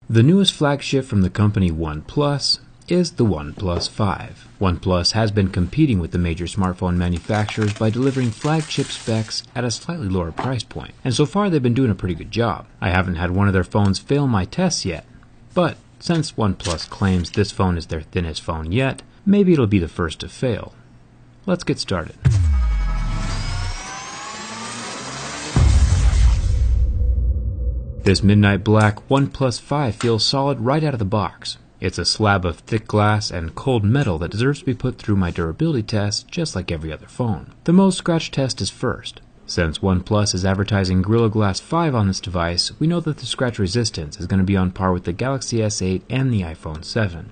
The newest flagship from the company OnePlus is the OnePlus 5. OnePlus has been competing with the major smartphone manufacturers by delivering flagship specs at a slightly lower price point, and so far they've been doing a pretty good job. I haven't had one of their phones fail my tests yet, but since OnePlus claims this phone is their thinnest phone yet, maybe it'll be the first to fail. Let's get started. This midnight black OnePlus 5 feels solid right out of the box. It's a slab of thick glass and cold metal that deserves to be put through my durability test just like every other phone. The most scratch test is first. Since OnePlus is advertising Gorilla Glass 5 on this device, we know that the scratch resistance is going to be on par with the Galaxy S8 and the iPhone 7.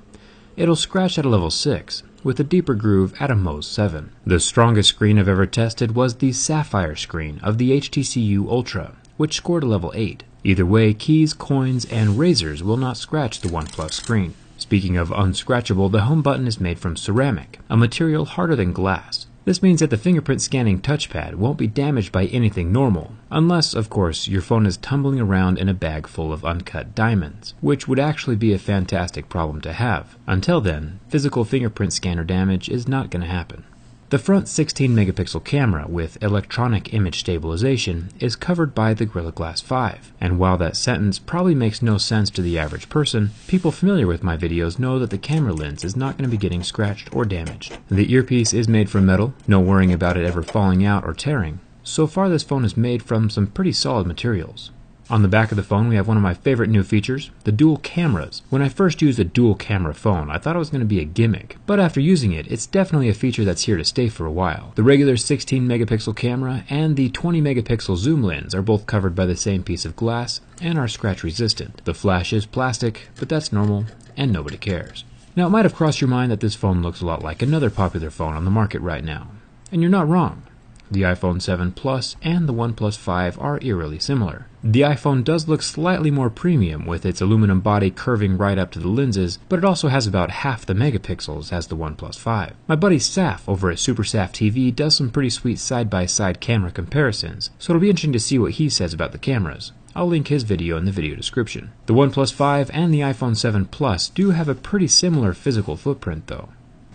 It'll scratch at a level 6, with a deeper groove at a Mohs 7. The strongest screen I've ever tested was the Sapphire screen of the HTC Ultra, which scored a level 8. Either way, keys, coins, and razors will not scratch the OnePlus screen. Speaking of unscratchable, the home button is made from ceramic, a material harder than glass. This means that the fingerprint scanning touchpad won't be damaged by anything normal, unless, of course, your phone is tumbling around in a bag full of uncut diamonds, which would actually be a fantastic problem to have. Until then, physical fingerprint scanner damage is not going to happen. The front 16-megapixel camera with electronic image stabilization is covered by the Gorilla Glass 5, and while that sentence probably makes no sense to the average person, people familiar with my videos know that the camera lens is not going to be getting scratched or damaged. The earpiece is made from metal, no worrying about it ever falling out or tearing. So far this phone is made from some pretty solid materials. On the back of the phone we have one of my favorite new features, the dual cameras. When I first used a dual camera phone, I thought it was going to be a gimmick, but after using it, it's definitely a feature that's here to stay for a while. The regular 16-megapixel camera and the 20-megapixel zoom lens are both covered by the same piece of glass and are scratch resistant. The flash is plastic, but that's normal and nobody cares. Now it might have crossed your mind that this phone looks a lot like another popular phone on the market right now, and you're not wrong. The iPhone 7 Plus and the OnePlus 5 are eerily similar. The iPhone does look slightly more premium with its aluminum body curving right up to the lenses, but it also has about half the megapixels as the OnePlus 5. My buddy Saf over at Super Saf TV does some pretty sweet side-by-side camera comparisons, so it'll be interesting to see what he says about the cameras. I'll link his video in the video description. The OnePlus 5 and the iPhone 7 Plus do have a pretty similar physical footprint though.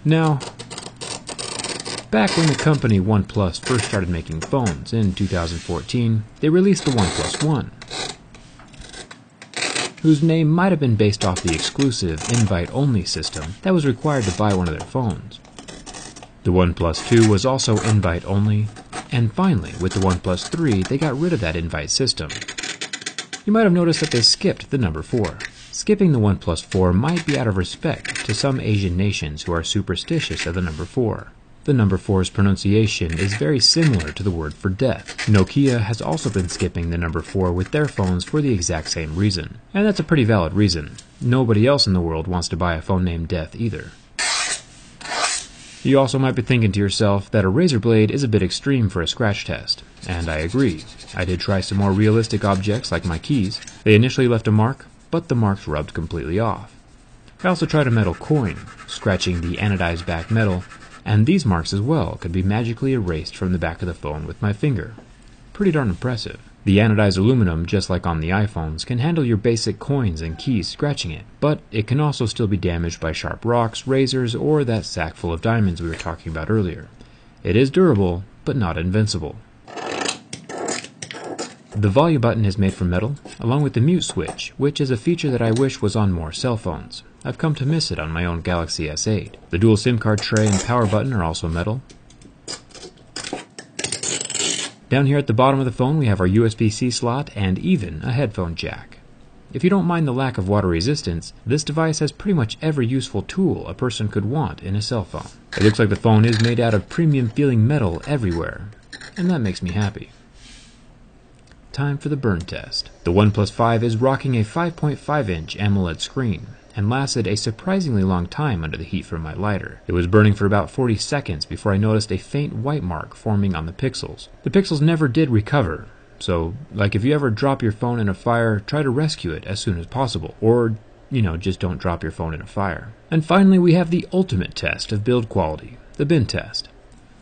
Now, back when the company OnePlus first started making phones in 2014, they released the OnePlus One, whose name might have been based off the exclusive invite-only system that was required to buy one of their phones. The OnePlus 2 was also invite-only, and finally, with the OnePlus 3, they got rid of that invite system. You might have noticed that they skipped the number 4. Skipping the OnePlus 4 might be out of respect to some Asian nations who are superstitious of the number 4. The number 4's pronunciation is very similar to the word for death. Nokia has also been skipping the number 4 with their phones for the exact same reason. And that's a pretty valid reason. Nobody else in the world wants to buy a phone named Death either. You also might be thinking to yourself that a razor blade is a bit extreme for a scratch test. And I agree. I did try some more realistic objects like my keys. They initially left a mark, but the marks rubbed completely off. I also tried a metal coin, scratching the anodized back metal, and these marks as well could be magically erased from the back of the phone with my finger. Pretty darn impressive. The anodized aluminum, just like on the iPhones, can handle your basic coins and keys scratching it, but it can also still be damaged by sharp rocks, razors, or that sack full of diamonds we were talking about earlier. It is durable, but not invincible. The volume button is made from metal, along with the mute switch, which is a feature that I wish was on more cell phones. I've come to miss it on my own Galaxy S8. The dual SIM card tray and power button are also metal. Down here at the bottom of the phone we have our USB-C slot and even a headphone jack. If you don't mind the lack of water resistance, this device has pretty much every useful tool a person could want in a cell phone. It looks like the phone is made out of premium feeling metal everywhere, and that makes me happy. Time for the burn test. The OnePlus 5 is rocking a 5.5-inch AMOLED screen and lasted a surprisingly long time under the heat from my lighter. It was burning for about 40 seconds before I noticed a faint white mark forming on the pixels. The pixels never did recover, so like if you ever drop your phone in a fire, try to rescue it as soon as possible, or just don't drop your phone in a fire. And finally we have the ultimate test of build quality, the bin test.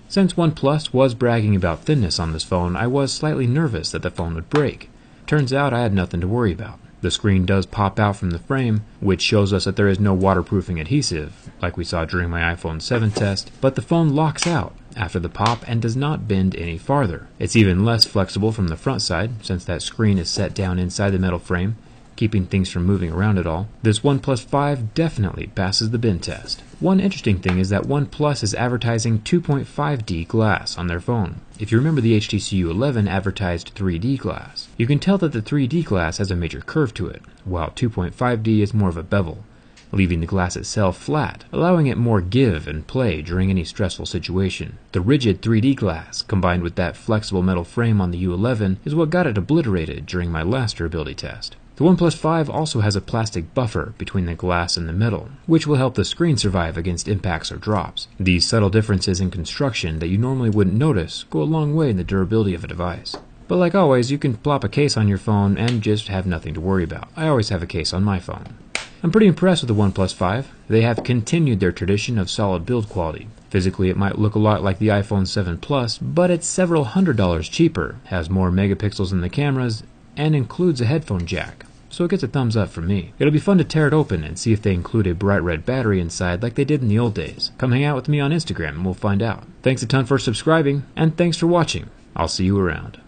Since OnePlus was bragging about thinness on this phone, I was slightly nervous that the phone would break. Turns out I had nothing to worry about. The screen does pop out from the frame, which shows us that there is no waterproofing adhesive, like we saw during my iPhone 7 test, but the phone locks out after the pop and does not bend any farther. It's even less flexible from the front side, since that screen is set down inside the metal frame, keeping things from moving around at all. This OnePlus 5 definitely passes the bend test. One interesting thing is that OnePlus is advertising 2.5D glass on their phone. If you remember, the HTC U11 advertised 3D glass. You can tell that the 3D glass has a major curve to it, while 2.5D is more of a bevel, leaving the glass itself flat, allowing it more give and play during any stressful situation. The rigid 3D glass, combined with that flexible metal frame on the U11, is what got it obliterated during my last durability test. The OnePlus 5 also has a plastic buffer between the glass and the metal, which will help the screen survive against impacts or drops. These subtle differences in construction that you normally wouldn't notice go a long way in the durability of a device. But like always, you can plop a case on your phone and just have nothing to worry about. I always have a case on my phone. I'm pretty impressed with the OnePlus 5. They have continued their tradition of solid build quality. Physically, it might look a lot like the iPhone 7 Plus, but it's several $100s cheaper, has more megapixels in the cameras, and includes a headphone jack. So it gets a thumbs up from me. It'll be fun to tear it open and see if they include a bright red battery inside like they did in the old days. Come hang out with me on Instagram and we'll find out. Thanks a ton for subscribing, and thanks for watching. I'll see you around.